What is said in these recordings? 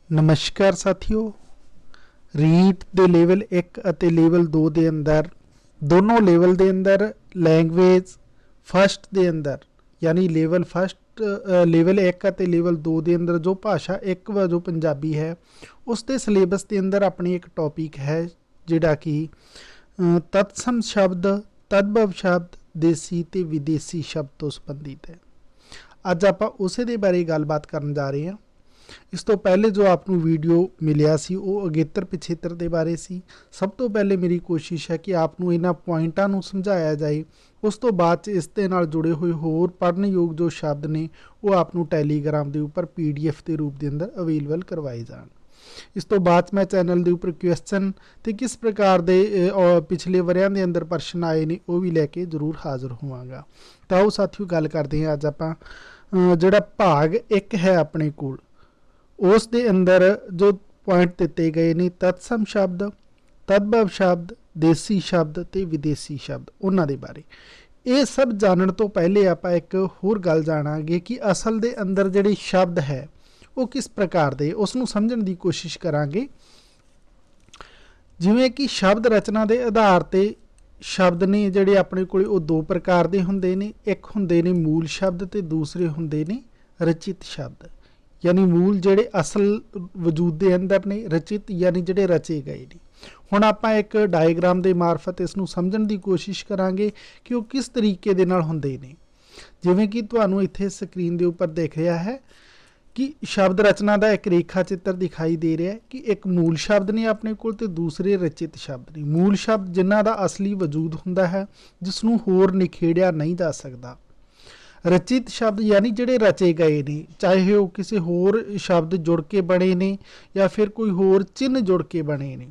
नमस्कार साथियों। रीट ਦੇ ਲੈਵਲ 1 ਅਤੇ ਲੈਵਲ 2 ਦੇ ਅੰਦਰ ਦੋਨੋਂ ਲੈਵਲ ਦੇ ਅੰਦਰ ਲੈਂਗੁਏਜ ਫਸਟ ਦੇ ਅੰਦਰ ਯਾਨੀ ਲੈਵਲ ਫਸਟ ਲੈਵਲ 1 ਅਤੇ ਲੈਵਲ 2 ਦੇ ਅੰਦਰ ਜੋ ਭਾਸ਼ਾ ਇੱਕ ਵਜੋਂ ਪੰਜਾਬੀ ਹੈ ਉਸ ਦੇ ਸਿਲੇਬਸ ਦੇ ਅੰਦਰ ਆਪਣੀ ਇੱਕ ਟੌਪਿਕ ਹੈ ਜਿਹੜਾ ਕਿ ਤਤਸਮ ਸ਼ਬਦ ਤਦਭਵ ਸ਼ਬਦ ਦੇਸੀ ਤੇ ਵਿਦੇਸੀ ਸ਼ਬਦ ਤੋਂ ਸੰਬੰਧਿਤ ਹੈ। ਅੱਜ ਆਪਾਂ ਉਸੇ ਦੇ ਬਾਰੇ ਗੱਲਬਾਤ ਕਰਨ ਜਾ ਰਹੇ ਹਾਂ। इस तो पहले जो आपको वीडियो मिलिया सी वो अगेतर पिछेतर के बारे सी। सब तो पहले मेरी कोशिश है कि आपको इन्होंने पॉइंटा समझाया जाए। उस तो बाद इस दे नाल जुड़े हुए होर पढ़न योग जो शब्द ने वो आपको टैलीग्राम के उपर PDF के रूप के अंदर अवेलेबल करवाए जान। इस तो बाद मैं चैनल के उपर क्वेश्चन तो किस प्रकार के पिछले वरियां के अंदर प्रश्न आए ने वो भी लैके जरूर हाज़र होवांगा। तो आओ साथियों गल करते हैं अज आपां जिहड़ा भाग एक है अपने कोल उस दे अंदर जो पॉइंट दिते गए ने तत्सम शब्द तदभव शब्द देसी शब्द ते विदेशी शब्द उन्हां दे बारे ये सब जानन तो पहले आपां एक होर गल जाणांगे कि असल दे अंदर जिहड़े शब्द है वो किस प्रकार दे उसनूं समझण दी कोशिश करांगे। जिवें कि शब्द रचना के आधार ते शब्द ने जिहड़े अपने कोल वो दो प्रकार दे हुंदे ने। एक हुंदे ने मूल शब्द ते दूसरे हुंदे ने रचित शब्द यानी मूल जिहड़े असल वजूद के अंदर ने रचित यानी जिहड़े रचे गए ने। हुण आपां एक डायग्राम के मार्फत इसनूं समझण की कोशिश करांगे कि वो किस तरीके दे नाल हुंदे ने। जिवें कि तुहानूं इत्थे स्क्रीन के उपर दिख रहा है कि शब्द रचना का एक रेखा चित्र दिखाई दे रहा है कि एक मूल शब्द ने अपने कोल ते दूसरे रचित शब्द ने। मूल शब्द जिन्हां दा असली वजूद हुंदा है जिसनूं होर निखेड़िया नहीं जा सकता। रचित शब्द यानी जिहड़े रचे गए ने चाहे वो किसी होर शब्द जुड़ के बने ने या फिर कोई होर चिन्ह जुड़ के बने ने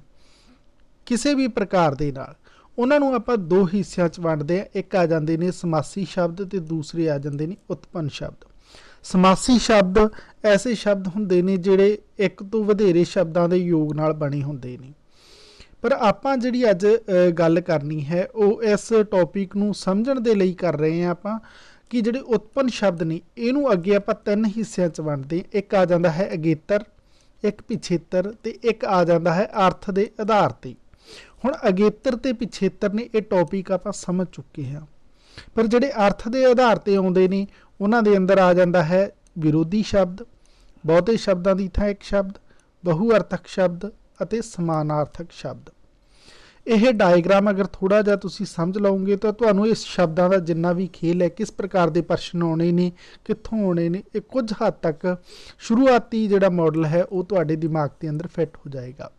किसी भी प्रकार दे नाल उन्हां नूं आपां दो हिस्सिਆਂ 'ਚ वंडदे आ। एक आ जांदे ने समासी शब्द ते दूसरे आ जांदे ने उत्पन्न शब्द। समासी शब्द ऐसे शब्द हुंदे ने जिहड़े एक तो वधेरे शब्दां दे योग नाल बने हुंदे ने। पर आपां जिहड़ी अज गल करनी है वो इस टॉपिक नूं समझण दे लई कर रहे हैं आपां कि जिहड़े उत्पन्न शब्द ने इनू अगे आपां तीन हिस्सिਆਂ 'ਚ वंडदे। एक आ जांदा है अगेतर, एक पिछेतर ते एक आ जांदा है अर्थ दे आधार ते। हुण अगेतर ते पिछेतर ने ये टॉपिक आपां समझ चुके हैं। पर जिहड़े अर्थ दे आधार ते आउंदे ने उन्हां दे अंदर आ जांदा है विरोधी शब्द, बहुते शब्दां दी थां एक शब्द, बहुअर्थक शब्द अते समानार्थक शब्द। यह डायग्राम अगर थोड़ा जिहा तुसीं समझ लओगे तो तुहानूं इस शब्दां दा जिन्ना भी खेल है किस प्रकार के प्रश्न आने ने कित्थों आने ने ये कुछ हद तक शुरुआती जिहड़ा मॉडल है वो तुहाडे दिमाग के अंदर फिट हो जाएगा।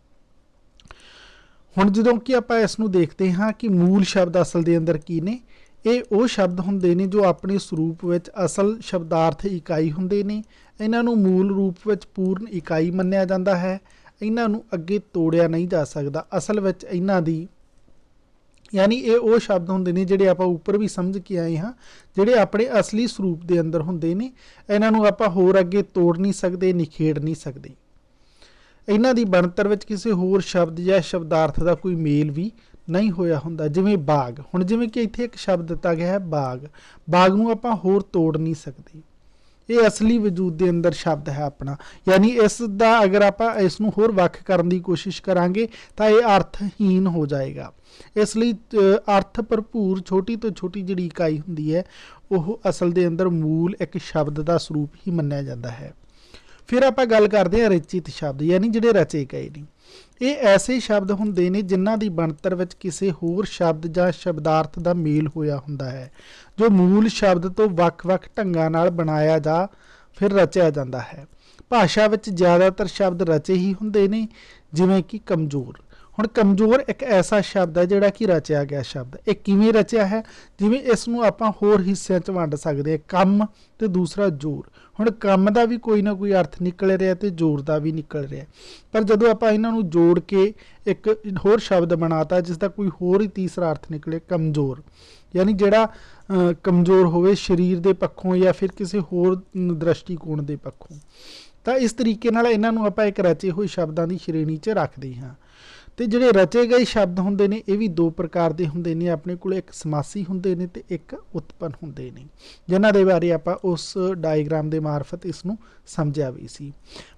हुण जदों कि आपां इस नूं देखते हाँ कि मूल शब्द असल दे अंदर की ने ये वो शब्द हुंदे ने जो अपने स्वरूप विच असल शब्दार्थ इकाई हुंदे ने। इन्हां नूं मूल रूप विच पूर्ण इकाई मन्निया जांदा है। इन्हां नूं अगे तोड़िया नहीं जा सकता। असल विच इन्हां दी यानी ये वो शब्द हुंदे ने जिहड़े आपां उपर भी समझ के आए हाँ जिहड़े अपने असली स्वरूप के अंदर हुंदे ने। इन्हां नूं आपां होर अगे तोड़ नहीं सकते निखेड़ नहीं सकते। इन्हां दी बनतर विच किसी होर शब्द या शब्दार्थ का कोई मेल भी नहीं होया हुंदा। जिवें बाग, हुण जिवें कि इत्थे एक शब्द दिता गया है बाग, बाग नूं आपां होर तोड़ नहीं सकते। ये असली वजूद के अंदर शब्द है अपना। यानी इसका अगर आप इसनूं होर वख करने की कोशिश करांगे तो ये अर्थहीन हो जाएगा। इसलिए अर्थ भरपूर छोटी तो छोटी जिहड़ी इकाई हुंदी है वो असल के अंदर मूल एक शब्द का स्वरूप ही मन्निया जाता है। फिर आप गल करते हैं रचित शब्द यानी जिहड़े रचे गए ने। ये ऐसे शब्द हुंदे ने जिन्हां दी बनतर विच किसी होर शब्द जां शब्दार्थ का मेल होया हुंदा है जो मूल शब्द तो वख-वख ढंगां नाल बनाया जा फिर रचिया जाता है। भाषा विच ज़्यादातर शब्द रचे ही हुंदे ने जिवें कि कमज़ोर। हुण कमज़ोर एक ऐसा शब्द है जिहड़ा कि रचिया गया शब्द। एक किवें रचिया है जिवें इसनूं आपां होर हिस्सिਆਂ 'ਚ वंड सकदे हां। कम ते दूसरा जोर। हुण कम का भी कोई ना कोई अर्थ निकल रहा तो जोर का भी निकल रहा पर जदों आपां इन्हां नूं जोड़ के एक होर शब्द बनाता जिसका कोई होर ही तीसरा अर्थ निकले कमज़ोर यानी जिहड़ा कमज़ोर होवे शरीर के पक्षों या फिर किसी होर दृष्टिकोण के पक्षों। तो इस तरीके नाल इन्हां नूं आपां एक रचे हुए शब्दां की श्रेणी 'च रखते हाँ। ਤੇ ਜਿਹੜੇ ਰਚੇ ਗਏ ਸ਼ਬਦ ਹੁੰਦੇ ਨੇ ਇਹ ਵੀ ਦੋ ਪ੍ਰਕਾਰ ਦੇ ਹੁੰਦੇ ਨੇ ਆਪਣੇ ਕੋਲ, ਇੱਕ ਸਮਾਸੀ ਹੁੰਦੇ ਨੇ ਤੇ ਇੱਕ ਉਤਪੰਨ ਹੁੰਦੇ ਨੇ, ਜਿਨ੍ਹਾਂ ਦੇ ਬਾਰੇ ਆਪਾਂ ਉਸ ਡਾਇਗਰਾਮ ਦੇ ਮਾਰਫਤ ਇਸ ਨੂੰ ਸਮਝਿਆ ਵੀ ਸੀ।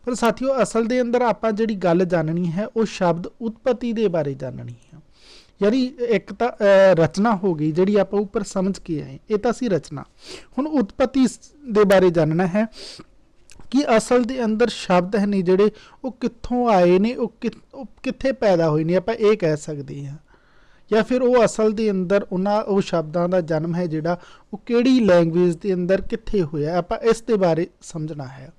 ਪਰ ਸਾਥੀਓ ਅਸਲ ਦੇ ਅੰਦਰ ਆਪਾਂ ਜਿਹੜੀ ਗੱਲ ਜਾਣਨੀ ਹੈ ਉਹ ਸ਼ਬਦ ਉਤਪਤੀ ਦੇ ਬਾਰੇ ਜਾਣਨੀ ਹੈ। ਯਾਨੀ ਇੱਕ ਤਾਂ ਰਚਨਾ ਹੋ ਗਈ ਜਿਹੜੀ ਆਪਾਂ ਉੱਪਰ ਸਮਝ ਕੇ ਆਏ, ਇਹ ਤਾਂ ਸੀ ਰਚਨਾ। ਹੁਣ ਉਤਪਤੀ ਦੇ ਬਾਰੇ ਜਾਣਨਾ ਹੈ ਕਿ ਅਸਲ ਦੇ ਅੰਦਰ ਸ਼ਬਦ ਨੇ ਜਿਹੜੇ ਉਹ ਕਿੱਥੋਂ ਆਏ ਨੇ, ਉਹ ਕਿੱਥੇ ਪੈਦਾ ਹੋਏ ਨੇ, ਆਪਾਂ ਇਹ ਕਹਿ ਸਕਦੇ ਹਾਂ। ਜਾਂ ਫਿਰ ਉਹ ਅਸਲ ਦੇ ਅੰਦਰ ਉਹ ਸ਼ਬਦਾਂ ਦਾ ਜਨਮ ਹੈ ਜਿਹੜਾ ਉਹ ਕਿਹੜੀ ਲੈਂਗੁਏਜ ਦੇ ਅੰਦਰ ਕਿੱਥੇ ਹੋਇਆ, ਆਪਾਂ ਇਸ ਦੇ ਬਾਰੇ ਸਮਝਣਾ ਹੈ।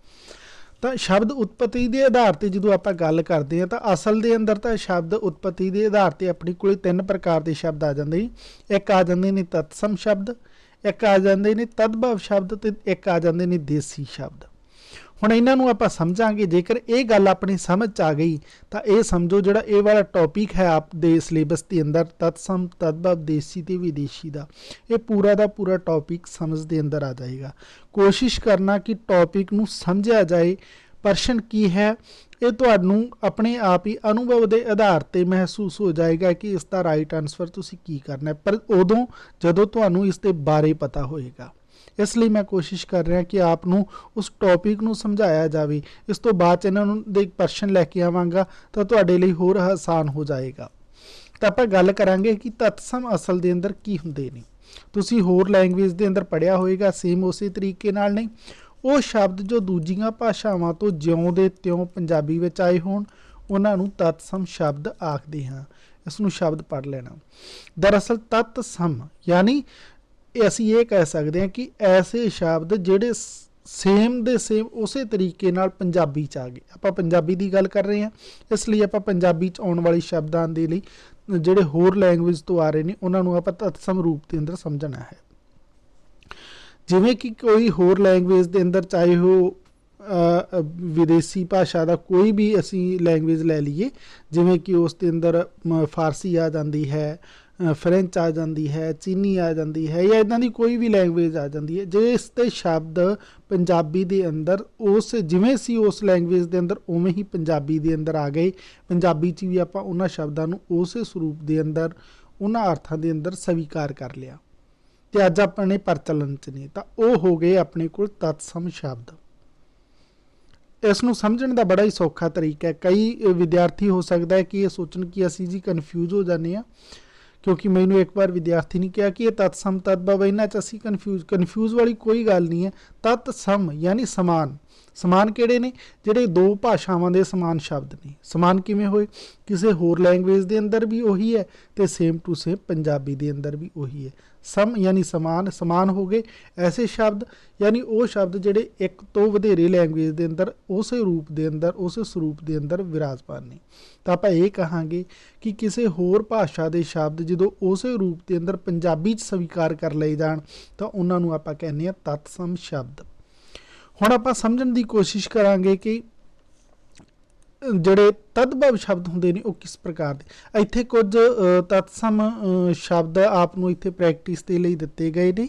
ਤਾਂ ਸ਼ਬਦ ਉਤਪਤੀ ਦੇ ਆਧਾਰ ਤੇ ਜਦੋਂ ਆਪਾਂ ਗੱਲ ਕਰਦੇ ਹਾਂ ਤਾਂ ਅਸਲ ਦੇ ਅੰਦਰ ਤਾਂ ਸ਼ਬਦ ਉਤਪਤੀ ਦੇ ਆਧਾਰ ਤੇ ਆਪਣੀ ਕੋਲ 3 ਪ੍ਰਕਾਰ ਦੇ ਸ਼ਬਦ ਆ ਜਾਂਦੇ ਨੇ। ਇੱਕ ਆ ਜਾਂਦੇ ਨੇ ਤਤਸਮ ਸ਼ਬਦ, ਇੱਕ ਆ ਜਾਂਦੇ ਨੇ ਤਦਭਵ ਸ਼ਬਦ ਤੇ ਇੱਕ ਆ ਜਾਂਦੇ ਨੇ ਦੇਸੀ ਸ਼ਬਦ। ਹੁਣ ਇਹਨਾਂ ਨੂੰ ਆਪਾਂ ਸਮਝਾਂਗੇ। ਜੇਕਰ ਇਹ ਗੱਲ ਆਪਣੀ ਸਮਝ 'ਚ ਆ ਗਈ ਤਾਂ ਇਹ ਸਮਝੋ ਜਿਹੜਾ ਇਹ ਵਾਲਾ ਟੌਪਿਕ ਹੈ ਆਪ ਦੇ ਸਿਲੇਬਸ ਦੇ ਅੰਦਰ ਤਤਸਮ, ਤਦਭਵ, ਦੇਸੀ ਤੇ ਵਿਦੇਸ਼ੀ ਦਾ, ਇਹ ਪੂਰਾ ਦਾ ਪੂਰਾ ਟੌਪਿਕ ਸਮਝ ਦੇ ਅੰਦਰ ਆ ਜਾਏਗਾ। ਕੋਸ਼ਿਸ਼ ਕਰਨਾ ਕਿ ਟੌਪਿਕ ਨੂੰ ਸਮਝਿਆ ਜਾਏ। ਪ੍ਰਸ਼ਨ ਕੀ ਹੈ ਇਹ ਤੁਹਾਨੂੰ ਆਪਣੇ ਆਪ ਹੀ ਅਨੁਭਵ ਦੇ ਆਧਾਰ ਤੇ ਮਹਿਸੂਸ ਹੋ ਜਾਏਗਾ ਕਿ ਇਸ ਦਾ ਰਾਈਟ ਆਨਸਰ ਤੁਸੀਂ ਕੀ ਕਰਨਾ ਹੈ, ਪਰ ਉਦੋਂ ਜਦੋਂ ਤੁਹਾਨੂੰ ਇਸ ਦੇ ਬਾਰੇ ਪਤਾ ਹੋਏਗਾ। ਇਸ ਲਈ ਮੈਂ ਕੋਸ਼ਿਸ਼ ਕਰ ਰਿਹਾ ਕਿ ਆਪ ਨੂੰ ਉਸ ਟੌਪਿਕ ਨੂੰ ਸਮਝਾਇਆ ਜਾਵੇ। ਇਸ ਤੋਂ ਬਾਅਦ ਇਹਨਾਂ ਨੂੰ ਦੇ ਪ੍ਰਸ਼ਨ ਲੈ ਕੇ ਆਵਾਂਗਾ ਤਾਂ ਤੁਹਾਡੇ ਲਈ ਹੋਰ ਆਸਾਨ ਹੋ ਜਾਏਗਾ। ਤਾਂ ਆਪਾਂ ਗੱਲ ਕਰਾਂਗੇ ਕਿ ਤਤਸਮ ਅਸਲ ਦੇ ਅੰਦਰ ਕੀ ਹੁੰਦੇ ਨੇ। ਤੁਸੀਂ ਹੋਰ ਲੈਂਗੁਏਜ ਦੇ ਅੰਦਰ ਪੜ੍ਹਿਆ ਹੋਏਗਾ, ਸੇਮ ਉਸੇ ਤਰੀਕੇ ਨਾਲ ਨਹੀਂ। ਉਹ ਸ਼ਬਦ ਜੋ ਦੂਜੀਆਂ ਭਾਸ਼ਾਵਾਂ ਤੋਂ ਜਿਉਂ ਦੇ ਤਿਉਂ ਪੰਜਾਬੀ ਵਿੱਚ ਆਏ ਹੋਣ ਉਹਨਾਂ ਨੂੰ ਤਤਸਮ ਸ਼ਬਦ ਆਖਦੇ ਹਾਂ। ਇਸ ਨੂੰ ਸ਼ਬਦ ਪੜ੍ਹ ਲੈਣਾ। ਦਰਅਸਲ ਤਤਸਮ ਯਾਨੀ ਅਸੀਂ ਇਹ ਕਹਿ ਸਕਦੇ ਹਾਂ ਕਿ ਐਸੇ ਸ਼ਬਦ ਜਿਹੜੇ ਸੇਮ ਦੇ ਸੇਮ ਉਸੇ ਤਰੀਕੇ ਨਾਲ ਪੰਜਾਬੀ 'ਚ ਆ ਗਏ। ਆਪਾਂ ਪੰਜਾਬੀ ਦੀ ਗੱਲ ਕਰ ਰਹੇ ਹਾਂ, ਇਸ ਲਈ ਆਪਾਂ ਪੰਜਾਬੀ 'ਚ ਆਉਣ ਵਾਲੀ ਸ਼ਬਦਾਂ ਦੇ ਲਈ ਜਿਹੜੇ ਹੋਰ ਲੈਂਗੁਏਜ ਤੋਂ ਆ ਰਹੇ ਨੇ ਉਹਨਾਂ ਨੂੰ ਆਪਾਂ ਤਤਸਮ ਰੂਪ ਦੇ ਅੰਦਰ ਸਮਝਣਾ ਹੈ। ਜਿਵੇਂ ਕਿ ਕੋਈ ਹੋਰ ਲੈਂਗੁਏਜ ਦੇ ਅੰਦਰ, ਚਾਹੇ ਉਹ ਵਿਦੇਸ਼ੀ ਭਾਸ਼ਾ ਦਾ ਕੋਈ ਵੀ ਅਸੀਂ ਲੈਂਗੁਏਜ ਲੈ ਲਈਏ, ਜਿਵੇਂ ਕਿ ਉਸ ਦੇ ਅੰਦਰ ਫਾਰਸੀ ਆ ਜਾਂਦੀ ਹੈ, ਫਰੈਂਚ ਆ ਜਾਂਦੀ ਹੈ, ਚੀਨੀ ਆ ਜਾਂਦੀ ਹੈ, ਜਾਂ ਇੱਦਾਂ ਦੀ ਕੋਈ ਵੀ ਲੈਂਗੁਏਜ ਆ ਜਾਂਦੀ ਹੈ। ਜੇ ਇਸ ਦੇ ਸ਼ਬਦ ਪੰਜਾਬੀ ਦੇ ਅੰਦਰ ਉਸ ਜਿਵੇਂ ਸੀ ਉਸ ਲੈਂਗੁਏਜ ਦੇ ਅੰਦਰ ਉਵੇਂ ਹੀ ਪੰਜਾਬੀ ਦੇ ਅੰਦਰ ਆ ਗਏ, ਪੰਜਾਬੀ 'ਚ ਵੀ ਆਪਾਂ ਉਹਨਾਂ ਸ਼ਬਦਾਂ ਨੂੰ ਉਸੇ ਸਰੂਪ ਦੇ ਅੰਦਰ ਉਹਨਾਂ ਅਰਥਾਂ ਦੇ ਅੰਦਰ ਸਵੀਕਾਰ ਕਰ ਲਿਆ ਤੇ ਅੱਜ ਆਪਣੇ ਪ੍ਰਚਲਨ 'ਚ ਨੇ, ਤਾਂ ਉਹ ਹੋ ਗਏ ਆਪਣੇ ਕੋਲ ਤਤਸਮ ਸ਼ਬਦ। ਇਸ ਨੂੰ ਸਮਝਣ ਦਾ ਬੜਾ ਹੀ ਸੌਖਾ ਤਰੀਕਾ ਹੈ। ਕਈ ਵਿਦਿਆਰਥੀ ਹੋ ਸਕਦਾ ਹੈ ਕਿ ਇਹ ਸੋਚਣ ਕਿ ਅਸੀਂ ਜੀ ਕਨਫਿਊਜ਼ ਹੋ ਜਾਂਦੇ ਹਾਂ, ਕਿਉਂਕਿ ਮੈਨੂੰ ਇੱਕ ਵਾਰ ਵਿਦਿਆਰਥੀ ਨੇ ਕਿਹਾ ਕਿ ਇਹ ਤਤਸਮ ਤਦਭਵ ਇਹਨਾਂ 'ਚ ਅਸੀਂ ਕਨਫਿਊਜ਼ ਵਾਲੀ ਕੋਈ ਗੱਲ ਨਹੀਂ ਹੈ। ਤਤਸਮ ਯਾਨੀ ਸਮਾਨ। ਸਮਾਨ ਕਿਹੜੇ ਨੇ? ਜਿਹੜੇ ਦੋ ਭਾਸ਼ਾਵਾਂ ਦੇ ਸਮਾਨ ਸ਼ਬਦ ਨੇ। ਸਮਾਨ ਕਿਵੇਂ ਹੋਏ? ਕਿਸੇ ਹੋਰ ਲੈਂਗੁਏਜ ਦੇ ਅੰਦਰ ਵੀ ਉਹੀ ਹੈ ਤੇ ਸੇਮ ਟੂ ਸੇਮ ਪੰਜਾਬੀ ਦੇ ਅੰਦਰ ਵੀ ਉਹੀ ਹੈ। ਸਮ ਯਾਨੀ ਸਮਾਨ, ਸਮਾਨ ਹੋ ਗਏ ਐਸੇ ਸ਼ਬਦ ਯਾਨੀ ਉਹ ਸ਼ਬਦ ਜਿਹੜੇ ਇੱਕ ਤੋਂ ਵਧੇਰੇ ਲੈਂਗੁਏਜ ਦੇ ਅੰਦਰ ਉਸੇ ਰੂਪ ਦੇ ਅੰਦਰ, ਉਸੇ ਸਰੂਪ ਦੇ ਅੰਦਰ ਵਿਰਾਜਮਾਨ ਨੇ। ਤਾਂ ਆਪਾਂ ਇਹ ਕਹਾਂਗੇ ਕਿ ਕਿਸੇ ਹੋਰ ਭਾਸ਼ਾ ਦੇ ਸ਼ਬਦ ਜਦੋਂ ਉਸੇ ਰੂਪ ਦੇ ਅੰਦਰ ਪੰਜਾਬੀ 'ਚ ਸਵੀਕਾਰ ਕਰ ਲਏ ਜਾਣ ਤਾਂ ਉਹਨਾਂ ਨੂੰ ਆਪਾਂ ਕਹਿੰਦੇ ਹਾਂ ਤਤਸਮ ਸ਼ਬਦ। ਹੁਣ ਆਪਾਂ ਸਮਝਣ ਦੀ ਕੋਸ਼ਿਸ਼ ਕਰਾਂਗੇ ਕਿ ਜਿਹੜੇ ਤਦਭਵ ਸ਼ਬਦ ਹੁੰਦੇ ਨੇ ਉਹ ਕਿਸ ਪ੍ਰਕਾਰ ਦੇ। ਇੱਥੇ ਕੁਝ ਤਤਸਮ ਸ਼ਬਦ ਆਪ ਨੂੰ ਇੱਥੇ ਪ੍ਰੈਕਟਿਸ ਦੇ ਲਈ ਦਿੱਤੇ ਗਏ ਨੇ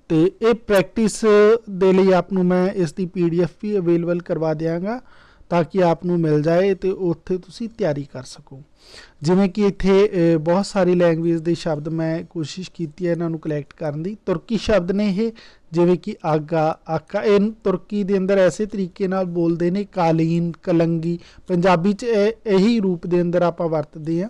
ਤੇ ਇਹ ਪ੍ਰੈਕਟਿਸ ਦੇ ਲਈ ਆਪ ਨੂੰ ਮੈਂ ਇਸ ਦੀ PDF ਵੀ ਅਵੇਲੇਬਲ ਕਰਵਾ ਦਿਆਂਗਾ ਤਾਂ ਕਿ ਆਪ ਨੂੰ ਮਿਲ ਜਾਏ ਤੇ ਉੱਥੇ ਤੁਸੀਂ ਤਿਆਰੀ ਕਰ ਸਕੋ। ਜਿਵੇਂ ਕਿ ਇੱਥੇ ਬਹੁਤ ਸਾਰੀ ਲੈਂਗੁਏਜ ਦੇ ਸ਼ਬਦ ਮੈਂ ਕੋਸ਼ਿਸ਼ ਕੀਤੀ ਹੈ ਇਹਨਾਂ ਨੂੰ ਕਲੈਕਟ ਕਰਨ ਦੀ। ਤੁਰਕੀ ਸ਼ਬਦ ਨੇ ਇਹ, ਜਿਵੇਂ ਕਿ ਆਗਾ, ਆਕਾ, ਇਹ ਤੁਰਕੀ ਦੇ ਅੰਦਰ ਐਸੇ ਤਰੀਕੇ ਨਾਲ ਬੋਲਦੇ ਨੇ। ਕਾਲੀਨ, ਕਲੰਗੀ ਪੰਜਾਬੀ 'ਚ ਇਹੀ ਰੂਪ ਦੇ ਅੰਦਰ ਆਪਾਂ ਵਰਤਦੇ ਹਾਂ।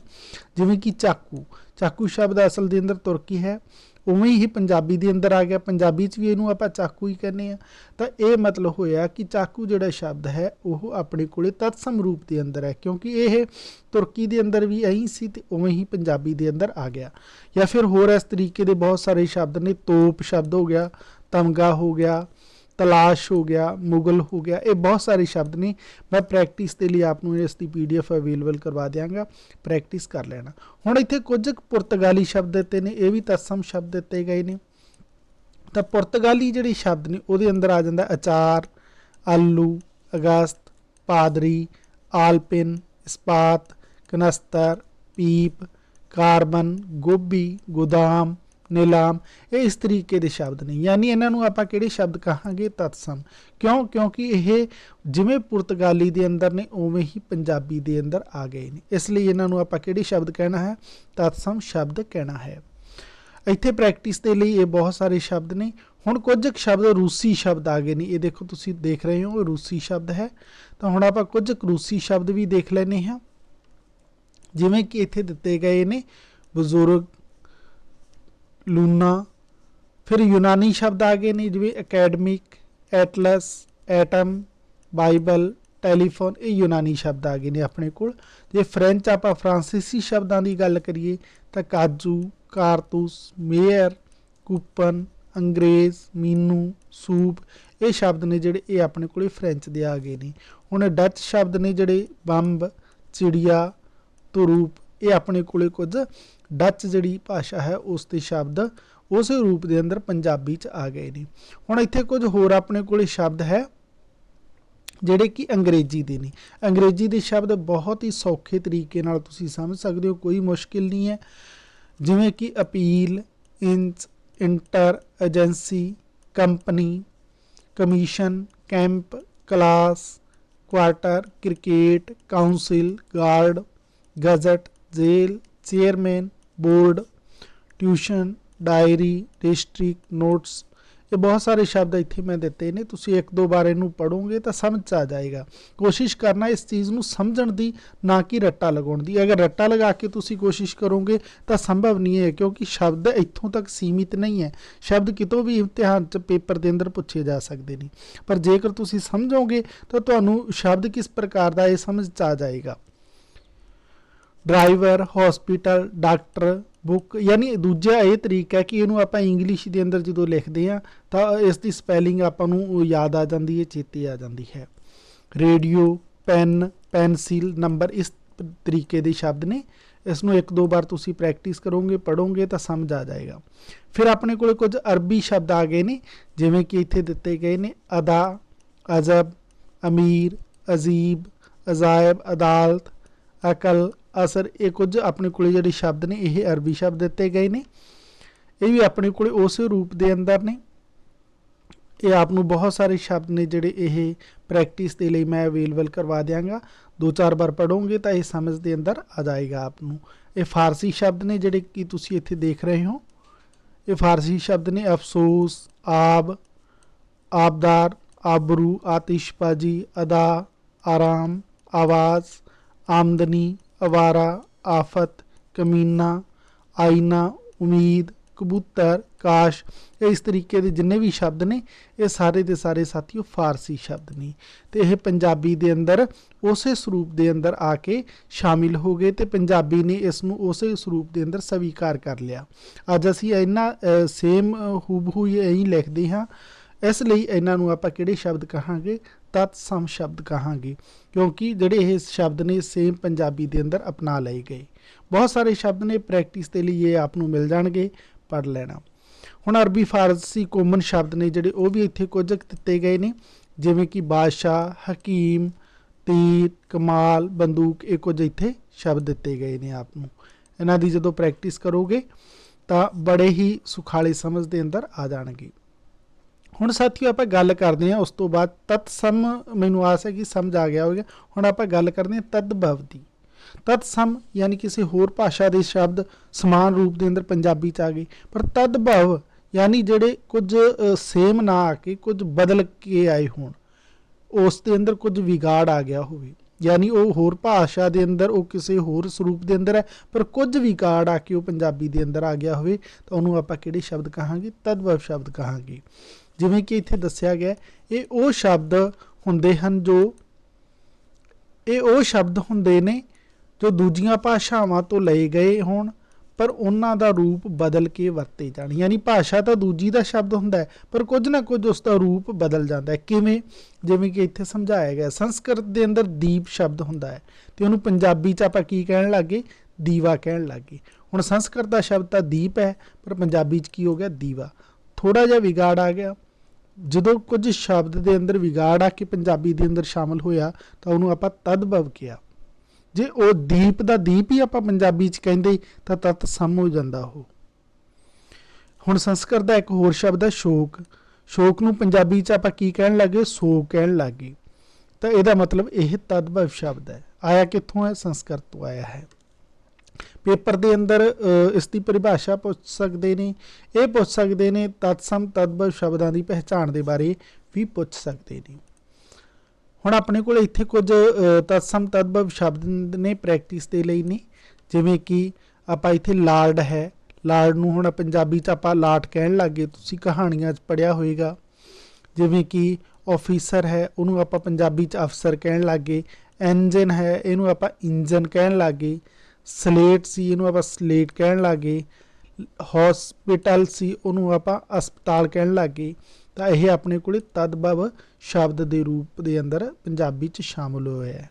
ਜਿਵੇਂ ਕਿ ਚਾਕੂ, ਚਾਕੂ ਸ਼ਬਦ ਅਸਲ ਦੇ ਅੰਦਰ ਤੁਰਕੀ ਹੈ, ਉਵੇਂ ਹੀ ਪੰਜਾਬੀ ਦੇ ਅੰਦਰ ਆ ਗਿਆ। ਪੰਜਾਬੀ 'ਚ ਵੀ ਇਹਨੂੰ ਆਪਾਂ ਚਾਕੂ ਹੀ ਕਹਿੰਦੇ ਹਾਂ। ਤਾਂ ਇਹ ਮਤਲਬ ਹੋਇਆ ਕਿ ਚਾਕੂ ਜਿਹੜਾ ਸ਼ਬਦ ਹੈ ਉਹ ਆਪਣੇ ਕੋਲੇ ਤਤਸਮ ਰੂਪ ਦੇ ਅੰਦਰ ਹੈ, ਕਿਉਂਕਿ ਇਹ ਤੁਰਕੀ ਦੇ ਅੰਦਰ ਵੀ ਇਹੀ ਸੀ ਤੇ ਉਵੇਂ ਹੀ ਪੰਜਾਬੀ ਦੇ ਅੰਦਰ ਆ ਗਿਆ। ਜਾਂ ਫਿਰ ਹੋਰ ਇਸ ਤਰੀਕੇ ਦੇ ਬਹੁਤ ਸਾਰੇ ਸ਼ਬਦ ਨੇ। ਤੋਪ ਸ਼ਬਦ ਹੋ ਗਿਆ, ਤਮਗਾ ਹੋ ਗਿਆ, ਤਲਾਸ਼ ਹੋ ਗਿਆ, ਮੁਗਲ ਹੋ ਗਿਆ, ਇਹ ਬਹੁਤ ਸਾਰੇ ਸ਼ਬਦ ਨੇ। ਮੈਂ ਪ੍ਰੈਕਟਿਸ ਦੇ ਲਈ ਆਪ ਨੂੰ ਇਸ ਦੀ PDF ਅਵੇਲੇਬਲ ਕਰਵਾ ਦਿਆਂਗਾ, ਪ੍ਰੈਕਟਿਸ ਕਰ ਲੈਣਾ। ਹੁਣ ਇੱਥੇ ਕੁਝ ਪੁਰਤਗਾਲੀ ਸ਼ਬਦ ਦਿੱਤੇ ਨੇ, ਇਹ ਵੀ ਤਤਸਮ ਸ਼ਬਦ ਦਿੱਤੇ ਗਏ ਨੇ। ਤਾਂ ਪੁਰਤਗਾਲੀ ਜਿਹੜੇ ਸ਼ਬਦ ਨੇ ਉਹਦੇ ਅੰਦਰ ਆ ਜਾਂਦਾ ਅਚਾਰ, ਆਲੂ, ਅਗਸਤ, ਪਾਦਰੀ, ਆਲਪਿਨ, ਇਸਪਾਤ, ਕਨਸਤਰ, ਪੀਪ, ਕਾਰਬਨ, ਗੋਭੀ, ਗੋਦਾਮ, नीलाम, ये इस तरीके के शब्द ने, यानी इन्हों आप किहड़े शब्द कहांगे, तत्सम। क्यों? क्योंकि ये जिमें पुर्तगाली के अंदर ने उवें ही पंजाबी के अंदर आ गए हैं, इसलिए इन्हों आप किहड़े शब्द कहना है, तत्सम शब्द कहना है। इत्थे प्रैक्टिस के लिए ये बहुत सारे शब्द ने। हुण कुछ शब्द रूसी शब्द आ गए ने, ये देखो तुसी देख रहे हो रूसी शब्द है, तो हुण आपां कुछ रूसी शब्द भी देख लैने हैं, जिवें कि इत्थे दिते गए ने बजुर्ग, लूना। फिर यूनानी शब्द आ गए ने, जिवें academic, Atlas, atom, Bible, telephone, ये यूनानी शब्द आ गए ने अपने कोल। जे फ्रेंच आपां फ्रांसीसी शब्दां की गल करिए तो काजू, कारतूस, मेयर, कूपन, अंग्रेज़, मीनू, सूप, ये शब्द ने जिहड़े ये अपने कोल फ्रेंच दे आ गए ने। हुण डच शब्द ने जिहड़े बंब, चिड़िया, तुरूप, ये अपने कोले कुछ डच जिहड़ी भाषा है उसके शब्द उस रूप के अंदर पंजाबी च आ गए ने। हुण इत्थे कुछ होर अपने कोले शब्द है जिहड़े कि अंग्रेजी दे ने। अंग्रेजी के शब्द बहुत ही सौखे तरीके नाल तुसीं समझ सकते हो, कोई मुश्किल नहीं है। जिवें कि appeal, inch, inter, agency, company, commission, camp, class, quarter, cricket, council, guard, gazette, jail, chairman, board, tuition, diary, district, notes, ये बहुत सारे शब्द इत्थे मैं दिते ने। तुसीं एक दो बार इनू पढ़ोगे तो समझ आ जाएगा। कोशिश करना इस चीज़ नू समझण दी, ना कि रट्टा लगाउण दी। अगर रट्टा लगा के तुसीं कोशिश करोगे तो संभव नहीं है, क्योंकि शब्द इत्थों तक सीमित नहीं है। शब्द कितों भी इम्तिहान च पेपर के अंदर पूछे जा सकते हैं, पर जेकर तुसीं समझोगे तो तुहानू शब्द किस प्रकार का ये समझ आ जाएगा। ड्राइवर, हॉस्पिटल, डॉक्टर, बुक, यानी दूजा ये तरीका है कि इनू आप इंग्लिश के अंदर जो लिखते हैं तो इसकी स्पैलिंग आपू याद आ जाती है, चेते आ जाती है। रेडियो, पेन, पेंसिल, नंबर, इस तरीके के शब्द ने। इसनों एक दो बार तुसी प्रैक्टिस करोगे, पढ़ोगे तो समझ आ जाएगा। फिर अपने को कुछ अरबी शब्द आ गए ने, जिमें कि इत्थे दिते गए ने अदा, अजब, अमीर, अजीब, अजायब, अदालत, अकल, असर, ये कुछ अपने को जिहड़े शब्द ने ये अरबी शब्द दिते गए ने। ये भी अपने को उस रूप के अंदर ने। ये आपनू बहुत सारे शब्द ने जिहड़े ये प्रैक्टिस के लिए मैं अवेलेबल करवा देंगा। दो चार बार पढ़ोगे तो ये समझ के अंदर आ जाएगा आपनू। ये फारसी शब्द ने जिहड़े कि तुसीं इत्थे देख रहे हो, ये फारसी शब्द ने अफसोस, आब, आबदार, आबरू, आतिशबाजी, अदा, आराम, आवाज़, आमदनी, अवारा, आफत, कमीना, आईना, उम्मीद, कबूतर, काश, ये इस तरीके के जिन्ने भी शब्द ने ये सारे के सारे साथियों फारसी शब्द ने। तो यह पंजाबी के अंदर उस स्वरूप के अंदर आके शामिल हो गए, तो पंजाबी ने इसनों उस स्वरूप के अंदर स्वीकार कर लिया। अज असी इन्ना सेम हूबहू यही लिखते हाँ, इसलिए इन्हों आप किहड़े शब्द कहांगे, तत्सम शब्द कहांगे, क्योंकि जिहड़े ये शब्द ने सेम पंजाबी के अंदर अपना लए गए। बहुत सारे शब्द ने प्रैक्टिस के लिए आपनू मिल जाएंगे, पढ़ लेना। हुण अरबी फारसी कॉमन शब्द ने जिहड़े वो भी इत्थे कुछ दिते गए ने, जिवें कि बादशाह, हकीम, तीर, कमाल, बंदूक, ये कुछ इत्थे शब्द दिते गए ने आपनू। इन्हां दी जदों प्रैक्टिस करोगे तो बड़े ही सुखाले समझ के अंदर आ जाएंगे। हुण साथियों आप गल करते हैं उस तो बाद तत्सम, मैनूं आस है कि समझ आ गया होगा। हुण आप गल करते हैं तदभव की। तत्सम यानी किसी होर भाषा के शब्द समान रूप के अंदर पंजाबी च आ गए, पर तदभव यानी जिहड़े कुछ सेम ना आके कुछ बदल के आए होण, उस दे अंदर कुछ विगाड़ आ गया होवे, यानी वो होर भाषा के अंदर वो किसी होर स्वरूप के अंदर है, पर कुछ विगाड़ आके वो पंजाबी के अंदर आ गया होवे, तो उन्होंने आप किहड़े शब्द कहांगे, तदभव शब्द कहांगे। जिवें कि इत्थे दस्सिया गया ये वो शब्द हुंदे हन जो ये वो शब्द हुंदे ने जो दूजियां भाषावां तो लए गए होण, पर उन्हां दा रूप बदल के वरते जाण। यानी भाषा तो दूजी का शब्द हुंदा है, पर कुछ ना कुछ उसका रूप बदल जाता है। किवें? जिवें कि इत्थे समझाया गया संस्कृत के अंदर दीप शब्द हुंदा है, तो उन्होंने पंजाबी च आपां की कहण लग गए, दीवा कहण लग गए। हुण संस्कृत का शब्द तो दीप है, पर पंजाबी च की हो गया, दीवा। थोड़ा जिहा विगाड़ आ गया। जो कुछ शब्द के अंदर विगाड़ आके पंजाबी के अंदर शामिल होया, तो उन्होंने आपां तदभव किया। जे वो दीप का दीप ही आप पंजाबी च कहिंदे तो तत्सम हो जाता हो। ਹੁਣ ਸੰਸਕ੍ਰਿਤ ਦਾ ਇੱਕ ਹੋਰ ਸ਼ਬਦ ਹੈ ਸ਼ੋਕ। ਸ਼ੋਕ ਨੂੰ ਪੰਜਾਬੀ 'ਚ ਆਪਾਂ ਕੀ ਕਹਿਣ ਲੱਗੇ? ਸੋਗ ਕਹਿਣ ਲੱਗੇ। ਤਾਂ ਇਹਦਾ ਮਤਲਬ ਇਹ ਤਦਭਵ ਸ਼ਬਦ ਹੈ। ਆਇਆ ਕਿੱਥੋਂ ਹੈ? ਸੰਸਕ੍ਰਿਤ ਤੋਂ ਆਇਆ ਹੈ। ਪੇਪਰ ਦੇ ਅੰਦਰ ਇਸ ਦੀ ਪਰਿਭਾਸ਼ਾ ਪੁੱਛ ਸਕਦੇ ਨੇ, ਇਹ ਪੁੱਛ ਸਕਦੇ ਨੇ ਤਤਸਮ ਤਦਭਵ ਸ਼ਬਦਾਂ ਦੀ ਪਹਿਚਾਣ ਦੇ ਬਾਰੇ ਵੀ ਪੁੱਛ ਸਕਦੇ ਨੇ। ਹੁਣ ਆਪਣੇ ਕੋਲ ਇੱਥੇ ਕੁਝ ਤਤਸਮ ਤਦਭਵ ਸ਼ਬਦ ਨੇ ਪ੍ਰੈਕਟਿਸ ਦੇ ਲਈ ਨੇ, ਜਿਵੇਂ ਕਿ ਆਪਾਂ ਇੱਥੇ ਲਾਰਡ ਹੈ, ਲਾਰਡ ਨੂੰ ਹੁਣ ਪੰਜਾਬੀ 'ਚ ਆਪਾਂ ਲਾਟ ਕਹਿਣ ਲੱਗੇ, ਤੁਸੀਂ ਕਹਾਣੀਆਂ 'ਚ ਪੜ੍ਹਿਆ ਹੋਏਗਾ। ਜਿਵੇਂ ਕਿ ਆਫਿਸਰ ਹੈ, ਉਹਨੂੰ ਆਪਾਂ ਪੰਜਾਬੀ 'ਚ ਅਫਸਰ ਕਹਿਣ ਲੱਗੇ। ਇੰਜਨ ਹੈ, ਇਹਨੂੰ ਆਪਾਂ ਇੰਜਨ ਕਹਿਣ ਲੱਗੇ। ਸਲੇਟ ਸੀ, ਇਹਨੂੰ ਆਪਾਂ ਸਲੇਟ ਕਹਿਣ ਲੱਗੇ। ਹੌਸਪੀਟਲ ਸੀ, ਉਹਨੂੰ ਆਪਾਂ ਹਸਪਤਾਲ ਕਹਿਣ ਲੱਗੇ। ਤਾਂ ਇਹ ਆਪਣੇ ਕੋਲ ਤਦਭਵ ਸ਼ਬਦ ਦੇ ਰੂਪ ਦੇ ਅੰਦਰ ਪੰਜਾਬੀ 'ਚ ਸ਼ਾਮਲ ਹੋਇਆ ਹੈ।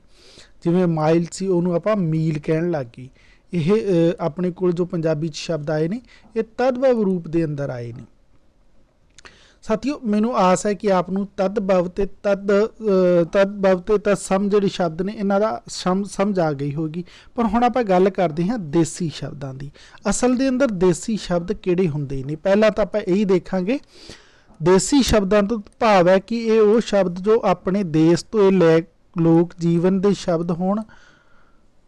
ਜਿਵੇਂ ਮਾਈਲ ਸੀ, ਉਹਨੂੰ ਆਪਾਂ ਮੀਲ ਕਹਿਣ ਲੱਗੇ। ਇਹ ਆਪਣੇ ਕੋਲ ਜੋ ਪੰਜਾਬੀ 'ਚ ਸ਼ਬਦ ਆਏ ਨੇ, ਇਹ ਤਦਭਵ ਰੂਪ ਦੇ ਅੰਦਰ ਆਏ ਨੇ। ਸਾਥੀਓ, ਮੈਨੂੰ ਆਸ ਹੈ ਕਿ ਆਪ ਨੂੰ ਤਦਭਵ ਤੇ ਤਤਸਮ ਜਿਹੜੇ ਸ਼ਬਦ ਨੇ ਇਹਨਾਂ ਦਾ ਸਮਝ ਆ ਗਈ ਹੋਗੀ। ਪਰ ਹੁਣ ਆਪਾਂ ਗੱਲ ਕਰਦੇ ਹਾਂ ਦੇਸੀ ਸ਼ਬਦਾਂ ਦੀ। ਅਸਲ ਦੇ ਅੰਦਰ ਦੇਸੀ ਸ਼ਬਦ ਕਿਹੜੇ ਹੁੰਦੇ ਨੇ? ਪਹਿਲਾਂ ਤਾਂ ਆਪਾਂ ਇਹੀ ਦੇਖਾਂਗੇ। ਦੇਸੀ ਸ਼ਬਦਾਂ ਤੋਂ ਭਾਵ ਹੈ ਕਿ ਇਹ ਉਹ ਸ਼ਬਦ ਜੋ ਆਪਣੇ ਦੇਸ਼ ਤੋਂ ਲੈ ਲੋਕ ਜੀਵਨ ਦੇ ਸ਼ਬਦ ਹੋਣ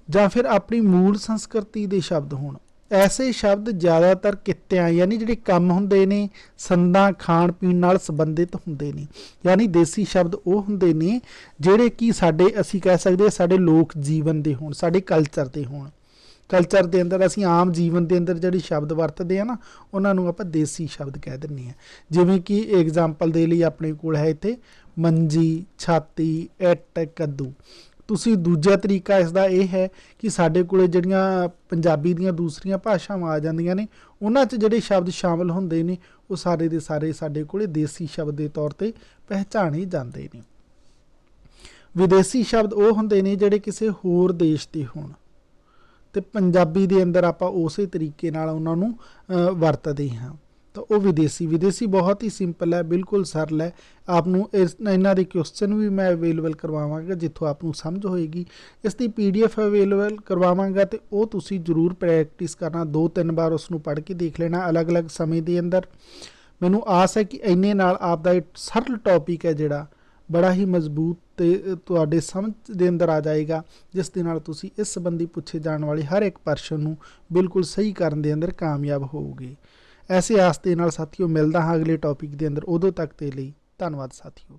ਜਾਂ ਫਿਰ ਆਪਣੀ ਮੂਲ ਸੰਸਕ੍ਰਿਤੀ ਦੇ ਸ਼ਬਦ ਹੋਣ। ਐਸੇ ਸ਼ਬਦ ਜ਼ਿਆਦਾਤਰ ਕਿੱਤਿਆਂ ਯਾਨੀ ਜਿਹੜੇ ਕੰਮ ਹੁੰਦੇ ਨੇ, ਸੰਦਾਂ ਖਾਣ ਪੀਣ ਨਾਲ ਸੰਬੰਧਿਤ ਹੁੰਦੇ ਨੇ। ਯਾਨੀ ਦੇਸੀ ਸ਼ਬਦ ਉਹ ਹੁੰਦੇ ਨੇ ਜਿਹੜੇ ਕਿ ਸਾਡੇ, ਅਸੀਂ ਕਹਿ ਸਕਦੇ ਹਾਂ, ਸਾਡੇ ਲੋਕ ਜੀਵਨ ਦੇ ਹੋਣ, ਸਾਡੇ ਕਲਚਰ ਦੇ ਹੋਣ। ਕਲਚਰ ਦੇ ਅੰਦਰ ਅਸੀਂ ਆਮ ਜੀਵਨ ਦੇ ਅੰਦਰ ਜਿਹੜੇ ਸ਼ਬਦ ਵਰਤਦੇ ਆ ਨਾ, ਉਹਨਾਂ ਨੂੰ ਆਪਾਂ ਦੇਸੀ ਸ਼ਬਦ ਕਹਿ ਦਿੰਦੇ ਹਾਂ। ਜਿਵੇਂ ਕਿ ਐਗਜ਼ਾਮਪਲ ਦੇ ਲਈ ਆਪਣੇ ਕੋਲ ਹੈ ਇੱਥੇ ਮੰਜੀ, ਛਾਤੀ, ਇੱਟ, ਕੱਦੂ। ਤੁਸੀਂ ਦੂਜਾ ਤਰੀਕਾ ਇਸ ਦਾ ਇਹ ਹੈ ਕਿ ਸਾਡੇ ਕੋਲ ਜਿਹੜੀਆਂ ਪੰਜਾਬੀ ਦੀਆਂ ਦੂਸਰੀਆਂ ਭਾਸ਼ਾਵਾਂ ਆ ਜਾਂਦੀਆਂ ਨੇ, ਉਹਨਾਂ 'ਚ ਜਿਹੜੇ ਸ਼ਬਦ ਸ਼ਾਮਲ ਹੁੰਦੇ ਨੇ ਉਹ ਸਾਰੇ ਦੇ ਸਾਰੇ ਸਾਡੇ ਕੋਲ ਦੇਸੀ ਸ਼ਬਦ ਦੇ ਤੌਰ 'ਤੇ ਪਹਿਚਾਣੇ ਜਾਂਦੇ ਨੇ। ਵਿਦੇਸ਼ੀ ਸ਼ਬਦ ਉਹ ਹੁੰਦੇ ਨੇ ਜਿਹੜੇ ਕਿਸੇ ਹੋਰ ਦੇਸ਼ ਦੇ ਹੋਣ, ਅਤੇ ਪੰਜਾਬੀ ਦੇ ਅੰਦਰ ਆਪਾਂ ਉਸੇ ਤਰੀਕੇ ਨਾਲ ਉਹਨਾਂ ਨੂੰ ਵਰਤਦੇ ਹਾਂ। ਤਾਂ ਉਹ ਵਿਦੇਸ਼ੀ ਬਹੁਤ ਹੀ ਸਿੰਪਲ ਹੈ, ਬਿਲਕੁਲ ਸਰਲ ਹੈ। ਆਪ ਨੂੰ ਇਹਨਾਂ ਦੇ ਕੁਐਸਚਨ ਵੀ ਮੈਂ ਅਵੇਲੇਬਲ ਕਰਵਾਵਾਂਗਾ, ਜਿੱਥੋਂ ਆਪ ਨੂੰ ਸਮਝ ਹੋਏਗੀ। ਇਸ ਦੀ PDF ਅਵੇਲੇਬਲ ਕਰਵਾਵਾਂਗਾ, ਅਤੇ ਉਹ ਤੁਸੀਂ ਜ਼ਰੂਰ ਪ੍ਰੈਕਟਿਸ ਕਰਨਾ, 2-3 ਵਾਰ ਉਸ ਨੂੰ ਪੜ੍ਹ ਕੇ ਦੇਖ ਲੈਣਾ ਅਲੱਗ-ਅਲੱਗ ਸਮੇਂ ਦੇ ਅੰਦਰ। ਮੈਨੂੰ ਆਸ ਹੈ ਕਿ ਇੰਨੇ ਨਾਲ ਆਪ ਦਾ ਇੱਕ ਸਰਲ ਟੌਪਿਕ ਹੈ ਜਿਹੜਾ ਬੜਾ ਹੀ ਮਜ਼ਬੂਤ ਅਤੇ ਤੁਹਾਡੇ ਸਮਝ ਦੇ ਅੰਦਰ ਆ ਜਾਏਗਾ, ਜਿਸ ਦੇ ਨਾਲ ਤੁਸੀਂ ਇਸ ਸੰਬੰਧੀ ਪੁੱਛੇ ਜਾਣ ਵਾਲੇ ਹਰ ਇੱਕ ਪ੍ਰਸ਼ਨ ਨੂੰ ਬਿਲਕੁਲ ਸਹੀ ਕਰਨ ਦੇ ਅੰਦਰ ਕਾਮਯਾਬ ਹੋਵੋਗੇ। ਐਸੇ ਆਸ ਦੇ ਨਾਲ ਸਾਥੀਓ ਮਿਲਦਾ ਹਾਂ ਅਗਲੇ ਟੌਪਿਕ ਦੇ ਅੰਦਰ। ਉਦੋਂ ਤੱਕ ਦੇ ਲਈ ਧੰਨਵਾਦ ਸਾਥੀਓ।